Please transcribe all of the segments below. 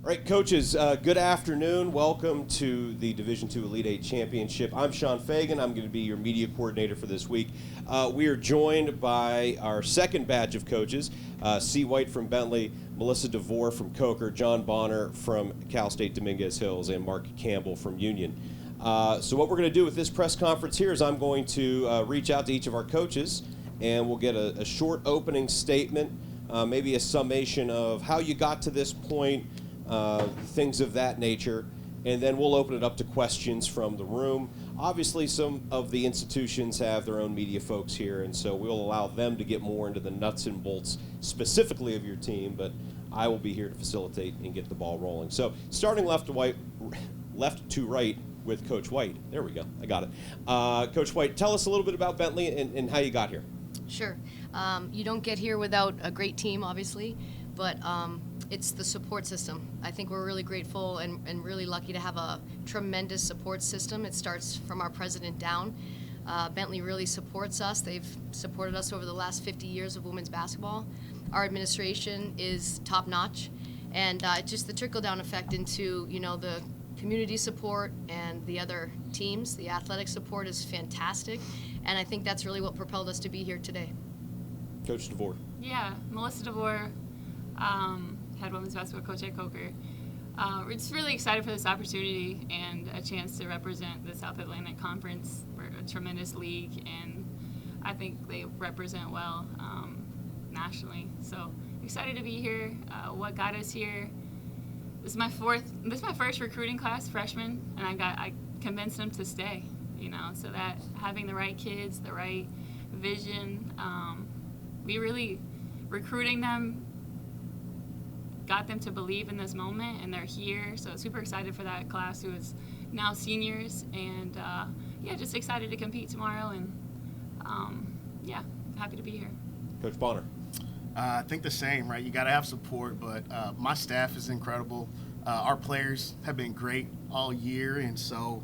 All right, coaches, good afternoon. Welcome to the Division II Elite Eight Championship. I'm Sean Fagan. I'm going to be your media coordinator for this week. We are joined by our second batch of coaches, C. White from Bentley, Melissa DeVore from Coker, John Bonner from Cal State Dominguez Hills, and Mark Campbell from Union. So what we're going to do with this press conference here is I'm going to reach out to each of our coaches, and we'll get a short opening statement, maybe a summation of how you got to this point, things of that nature, and then we'll open it up to questions from the room. Obviously, some of the institutions have their own media folks here, and so we'll allow them to get more into the nuts and bolts specifically of your team, but I will be here to facilitate and get the ball rolling. So starting left to right with Coach White. There we go. I got it. Coach White, tell us a little bit about Bentley and how you got here. Sure. You don't get here without a great team, obviously, but it's the support system. I think we're really grateful and really lucky to have a tremendous support system. It starts from our president down. Bentley really supports us. They've supported us over the last 50 years of women's basketball. Our administration is top-notch, and just the trickle-down effect into, the community support and the other teams. The athletic support is fantastic, and I think that's really what propelled us to be here today. Coach DeVore. Yeah, Melissa DeVore, head women's basketball coach at Coker. We're just really excited for this opportunity and a chance to represent the South Atlantic Conference. We're a tremendous league, and I think they represent well nationally. So excited to be here. What got us here? This is my first recruiting class, freshman, and I convinced them to stay. So that having the right kids, the right vision, we really recruiting them. Got them to believe in this moment, and they're here. So super excited for that class who is now seniors, and just excited to compete tomorrow, and happy to be here. Coach Bonner. I think the same, right? You got to have support, but my staff is incredible. Our players have been great all year, and so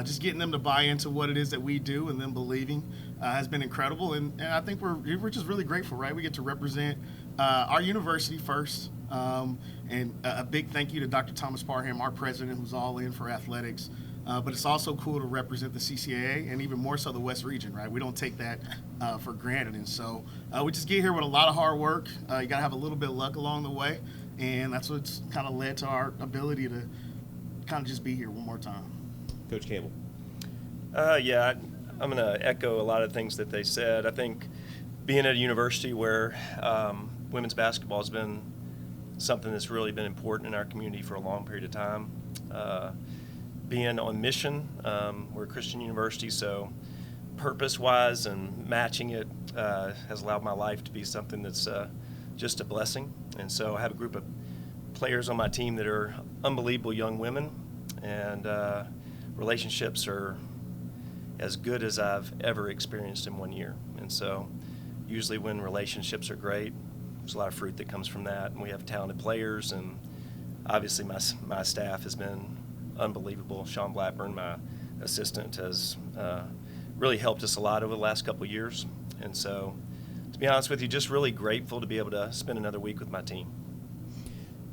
just getting them to buy into what it is that we do and them believing has been incredible. And I think we're just really grateful, right? We get to represent our university first. And a big thank you to Dr. Thomas Parham, our president, who's all in for athletics. But it's also cool to represent the CCAA and even more so the West Region, right? We don't take that for granted. And so we just get here with a lot of hard work. You got to have a little bit of luck along the way. And that's what's kind of led to our ability to kind of just be here one more time. Coach Campbell. I'm going to echo a lot of things that they said. I think being at a university where women's basketball has been something that's really been important in our community for a long period of time. Being on mission, we're a Christian university, so purpose-wise and matching it has allowed my life to be something that's just a blessing. And so I have a group of players on my team that are unbelievable young women, and relationships are as good as I've ever experienced in 1 year. And so usually when relationships are great, there's a lot of fruit that comes from that, and we have talented players, and obviously my staff has been unbelievable. Sean Blackburn, my assistant, has really helped us a lot over the last couple of years, and so to be honest with you, just really grateful to be able to spend another week with my team.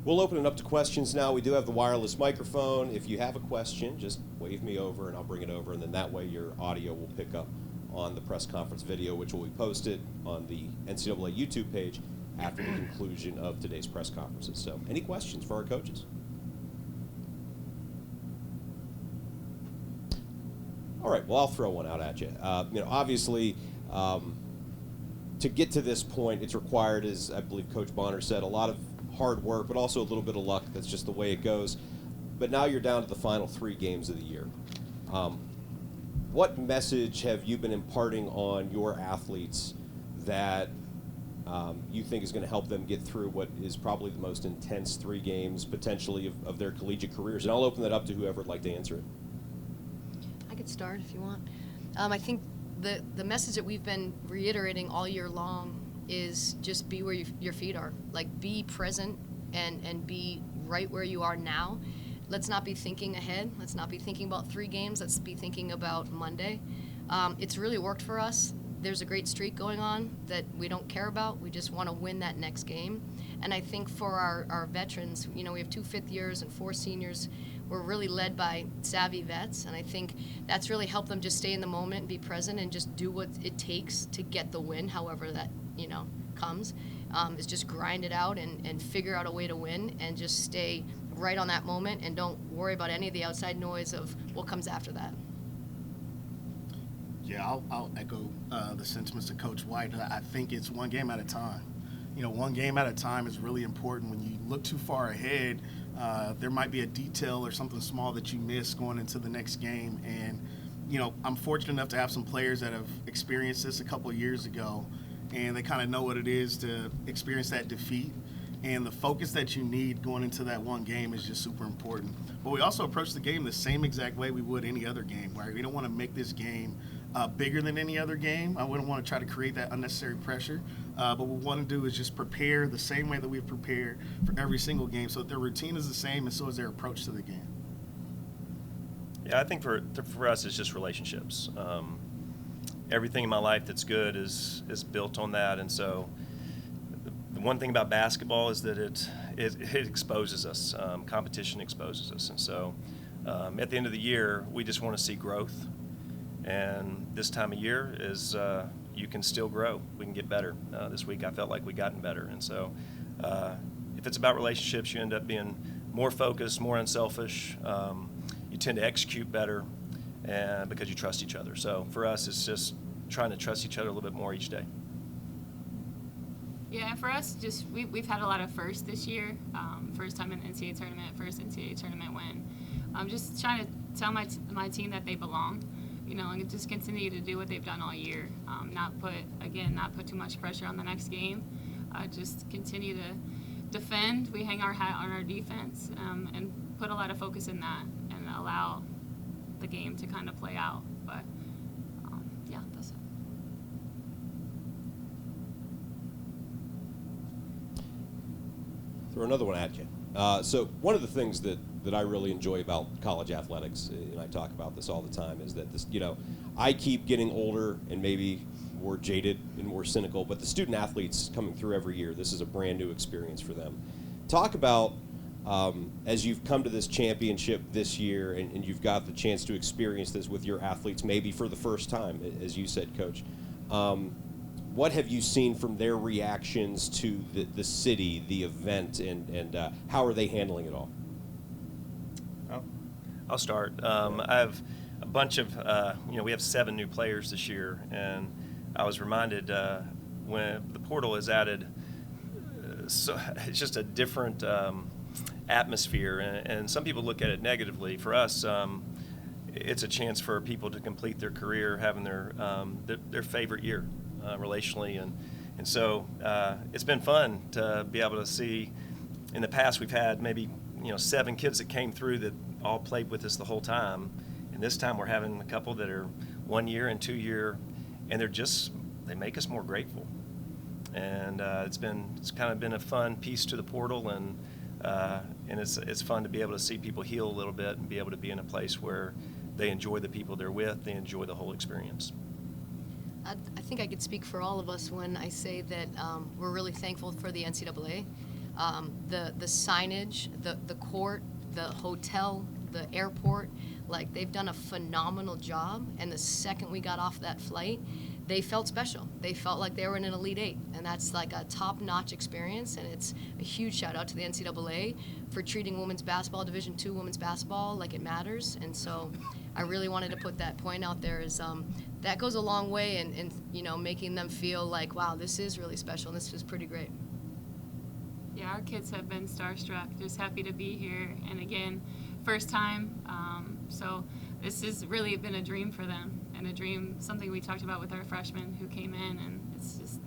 We'll open it up to questions now. We do have the wireless microphone. If you have a question, just wave me over and I'll bring it over, and then that way your audio will pick up on the press conference video, which will be posted on the NCAA YouTube page after the conclusion of today's press conferences. So any questions for our coaches? All right, well, I'll throw one out at you. Obviously, to get to this point, it's required, as I believe Coach Bonner said, a lot of hard work, but also a little bit of luck. That's just the way it goes. But now you're down to the final 3 games of the year. What message have you been imparting on your athletes that you think is going to help them get through what is probably the most intense 3 games potentially of their collegiate careers? And I'll open that up to whoever would like to answer it. I could start if you want. I think the message that we've been reiterating all year long is just be where your feet are. Like, be present and be right where you are now. Let's not be thinking ahead. Let's not be thinking about 3 games. Let's be thinking about Monday. It's really worked for us. There's a great streak going on that we don't care about. We just want to win that next game. And I think for our veterans, we have 2 fifth years and 4 seniors. We're really led by savvy vets, and I think that's really helped them just stay in the moment and be present and just do what it takes to get the win, however that comes. Is just grind it out and figure out a way to win and just stay right on that moment and don't worry about any of the outside noise of what comes after that. Yeah, I'll echo the sentiments of Coach White. I think it's one game at a time. One game at a time is really important. When you look too far ahead, there might be a detail or something small that you miss going into the next game. And, I'm fortunate enough to have some players that have experienced this a couple of years ago, and they kind of know what it is to experience that defeat. And the focus that you need going into that one game is just super important. But we also approach the game the same exact way we would any other game, right? We don't want to make this game bigger than any other game. I wouldn't want to try to create that unnecessary pressure. But what we want to do is just prepare the same way that we've prepared for every single game so that their routine is the same and so is their approach to the game. Yeah, I think for us it's just relationships. Everything in my life that's good is built on that, and so the one thing about basketball is that it exposes us. Competition exposes us, and so at the end of the year, we just want to see growth. And this time of year is you can still grow. We can get better. This week I felt like we gotten better, and so if it's about relationships, you end up being more focused, more unselfish. You tend to execute better, and because you trust each other. So for us, it's just trying to trust each other a little bit more each day. Yeah, for us, just we've had a lot of firsts this year. First time in the NCAA tournament, first NCAA tournament win. I'm just trying to tell my team that they belong, and just continue to do what they've done all year. Not put too much pressure on the next game. Just continue to defend. We hang our hat on our defense and put a lot of focus in that and allow the game to kind of play out. But yeah, that's it. Throw another one at you. So one of the things that I really enjoy about college athletics, and I talk about this all the time, is that this, I keep getting older and maybe more jaded and more cynical, but the student athletes coming through every year, this is a brand new experience for them. Talk about as you've come to this championship this year and you've got the chance to experience this with your athletes maybe for the first time, as you said, Coach. What have you seen from their reactions to the city, the event, and how are they handling it all? I'll start. I have a bunch of, we have 7 new players this year, and I was reminded when the portal is added, so it's just a different atmosphere, and some people look at it negatively. For us, it's a chance for people to complete their career having their favorite year relationally, and so it's been fun to be able to see. In the past, we've had maybe 7 kids that came through that all played with us the whole time, and this time we're having a couple that are 1 year and 2 year, and they make us more grateful. And it's kind of been a fun piece to the portal, and it's fun to be able to see people heal a little bit and be able to be in a place where they enjoy the people they're with, they enjoy the whole experience. I think I could speak for all of us when I say that we're really thankful for the NCAA. The signage, the court, the hotel, the airport, they've done a phenomenal job. And the second we got off that flight, they felt special. They felt like they were in an Elite Eight, and that's like a top-notch experience. And it's a huge shout-out to the NCAA for treating women's basketball, Division II women's basketball, like it matters. And so I really wanted to put that point out there. That goes a long way in making them feel like, wow, this is really special, and this is pretty great. Yeah, our kids have been starstruck, just happy to be here. And again, first time, so this has really been a dream for them, and a dream, something we talked about with our freshmen who came in, and it's just,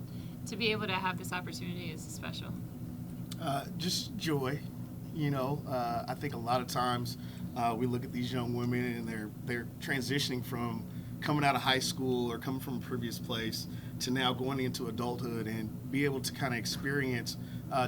to be able to have this opportunity is special. Just joy. I think a lot of times we look at these young women and they're transitioning from coming out of high school or coming from a previous place to now going into adulthood, and be able to kind of experience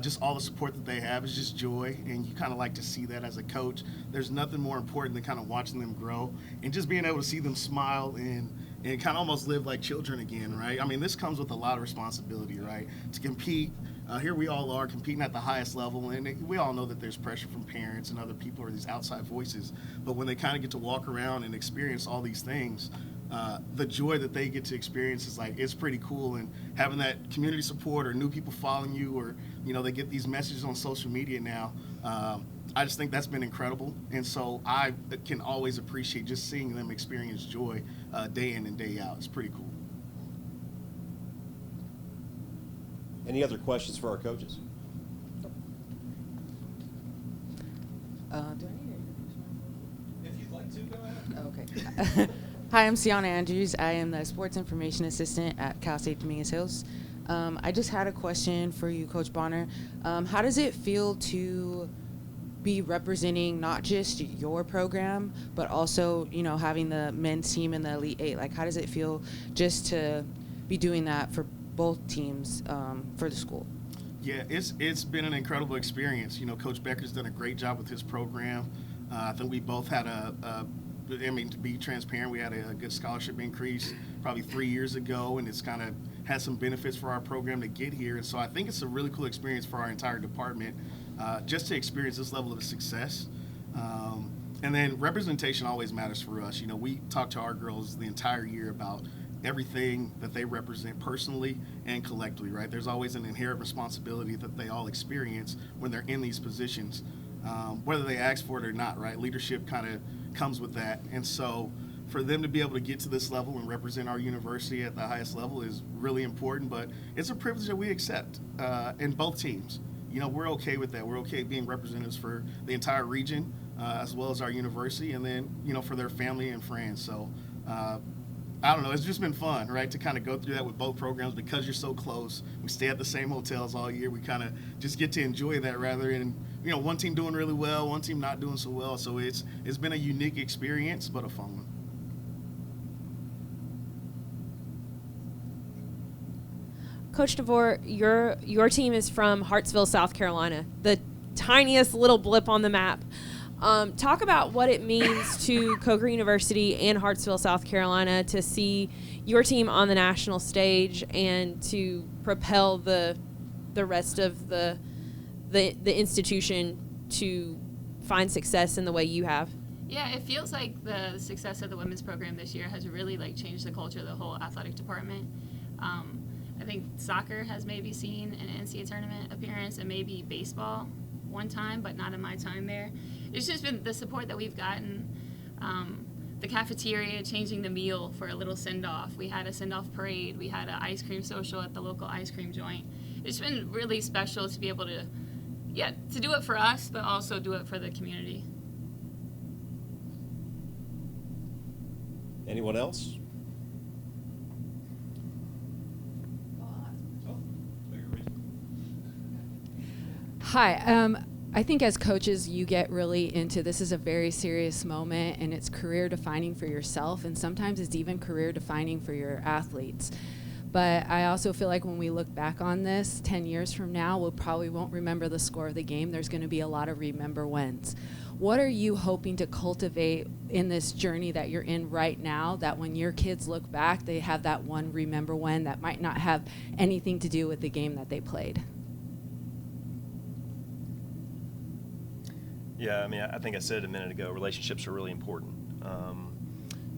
just all the support that they have is just joy, and you kind of like to see that as a coach. There's nothing more important than kind of watching them grow and just being able to see them smile and kind of almost live like children again, right? I mean, this comes with a lot of responsibility, right? To compete here we all are competing at the highest level, and we all know that there's pressure from parents and other people or these outside voices. But when they kind of get to walk around and experience all these things, the joy that they get to experience is like, it's pretty cool. And having that community support or new people following you, or, they get these messages on social media now, I just think that's been incredible. And so I can always appreciate just seeing them experience joy day in and day out. It's pretty cool. Any other questions for our coaches? Do I need it? If you'd like to, go ahead. Okay. Hi, I'm Sienna Andrews. I am the Sports Information Assistant at Cal State Dominguez Hills. I just had a question for you, Coach Bonner. How does it feel to be representing not just your program, but also, having the men's team in the Elite Eight? Like, how does it feel just to be doing that for both teams for the school? Yeah, it's been an incredible experience. Coach Becker's done a great job with his program. I think we both had to be transparent, we had a good scholarship increase probably 3 years ago, and it's kind of had some benefits for our program to get here. And so I think it's a really cool experience for our entire department just to experience this level of success. And then representation always matters for us. We talk to our girls the entire year about everything that they represent personally and collectively, right? There's always an inherent responsibility that they all experience when they're in these positions, whether they ask for it or not, right? Leadership kind of comes with that. And so for them to be able to get to this level and represent our university at the highest level is really important, but it's a privilege that we accept in both teams. We're okay with that. We're okay being representatives for the entire region as well as our university, and then, for their family and friends. So I don't know, it's just been fun, right, to kind of go through that with both programs because you're so close. We stay at the same hotels all year. We kind of just get to enjoy that rather than, one team doing really well, one team not doing so well. So it's been a unique experience, but a fun one. Coach DeVore, your team is from Hartsville, South Carolina, the tiniest little blip on the map. Talk about what it means to Coker University and Hartsville, South Carolina, to see your team on the national stage and to propel the rest of the institution to find success in the way you have. Yeah, it feels like the success of the women's program this year has really changed the culture of the whole athletic department. I think soccer has maybe seen an NCAA tournament appearance, and maybe baseball one time, but not in my time there. It's just been the support that we've gotten. The cafeteria, changing the meal for a little send-off. We had a send-off parade. We had an ice cream social at the local ice cream joint. It's been really special to be able to do it for us, but also do it for the community. Anyone else? Hi. I think as coaches, you get really into this is a very serious moment, and it's career defining for yourself, and sometimes it's even career defining for your athletes. But I also feel like when we look back on this 10 years from now, we probably won't remember the score of the game. There's going to be a lot of remember wins. What are you hoping to cultivate in this journey that you're in right now, that when your kids look back, they have that one remember win that might not have anything to do with the game that they played? Yeah, I think I said it a minute ago, relationships are really important.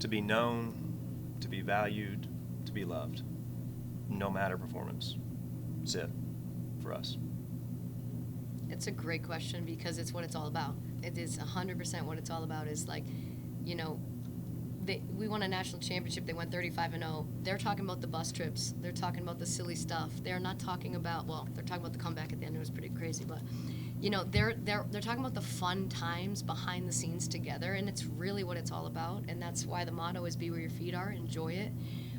To be known, to be valued, to be loved, no matter performance. That's it for us. It's a great question because it's what it's all about. It is 100% what it's all about is we won a national championship. They went 35-0. They're talking about the bus trips. They're talking about the silly stuff. They're not talking about, they're talking about the comeback at the end. It was pretty crazy, but they're talking about the fun times behind the scenes together, and it's really what it's all about. And that's why the motto is be where your feet are, enjoy it.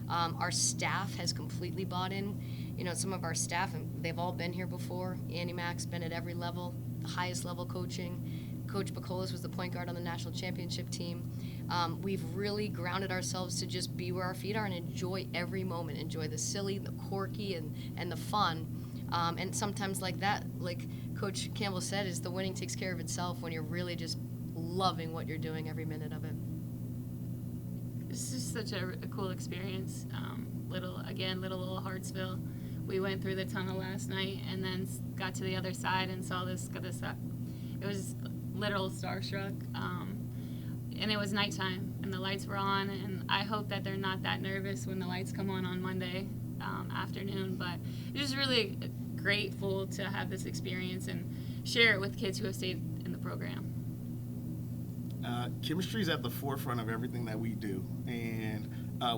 Our staff has completely bought in. Some of our staff, and they've all been here before. Annie Mac's been at every level, the highest level coaching. Coach Bacolas was the point guard on the national championship team. We've really grounded ourselves to just be where our feet are and enjoy every moment, enjoy the silly, the quirky, and the fun. And sometimes like that, like Coach Campbell said, is the winning takes care of itself when you're really just loving what you're doing every minute of it. It's just such a cool experience. Little Hartsville. we went through the tunnel last night and then got to the other side and saw this. It was literal starstruck. And it was nighttime, and the lights were on, and I hope that they're not that nervous when the lights come on Monday afternoon. But just really grateful to have this experience and share it with kids who have stayed in the program. Chemistry is at the forefront of everything that we do, and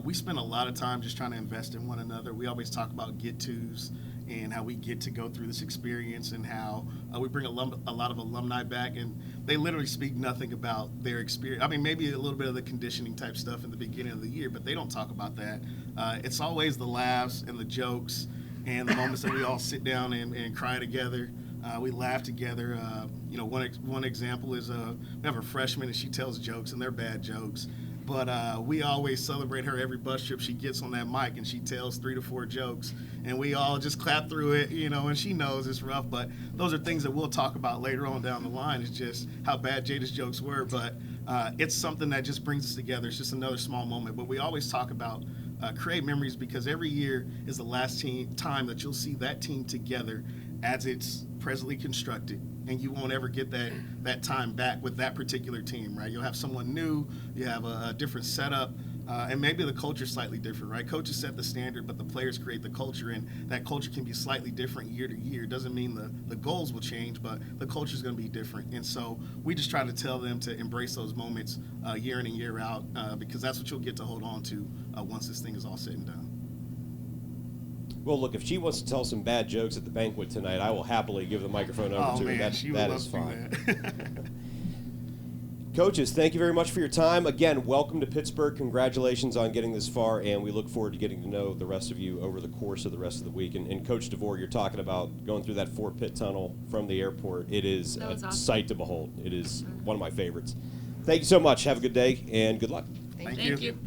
we spend a lot of time just trying to invest in one another. We always talk about get-tos and how we get to go through this experience, and how we bring a lot of alumni back, and they literally speak nothing about their experience. I mean, maybe a little bit of the conditioning type stuff in the beginning of the year, but they don't talk about that. It's always the laughs and the jokes and the moments that we all sit down and cry together. We laugh together. One example is we have a freshman, and she tells jokes, and they're bad jokes. But we always celebrate her every bus trip. She gets on that mic and she tells 3 to 4 jokes, and we all just clap through it, and she knows it's rough. But those are things that we'll talk about later on down the line. It's just how bad Jada's jokes were. But it's something that just brings us together. It's just another small moment. But we always talk about create memories, because every year is the last time that you'll see that team together as it's presently constructed, and you won't ever get that time back with that particular team, right? You'll have someone new, you have a different setup, and maybe the culture's slightly different, right? Coaches set the standard, but the players create the culture, and that culture can be slightly different year to year. It doesn't mean the goals will change, but the culture's going to be different. And so we just try to tell them to embrace those moments year in and year out, because that's what you'll get to hold on to once this thing is all said and done. Well, look, if she wants to tell some bad jokes at the banquet tonight, I will happily give the microphone over to her. That is fine. Coaches, thank you very much for your time. Again, welcome to Pittsburgh. Congratulations on getting this far, and we look forward to getting to know the rest of you over the course of the rest of the week. And Coach DeVore, you're talking about going through that 4-pit tunnel from the airport. It is a awesome sight to behold. It is one of my favorites. Thank you so much. Have a good day, and good luck. Thank you.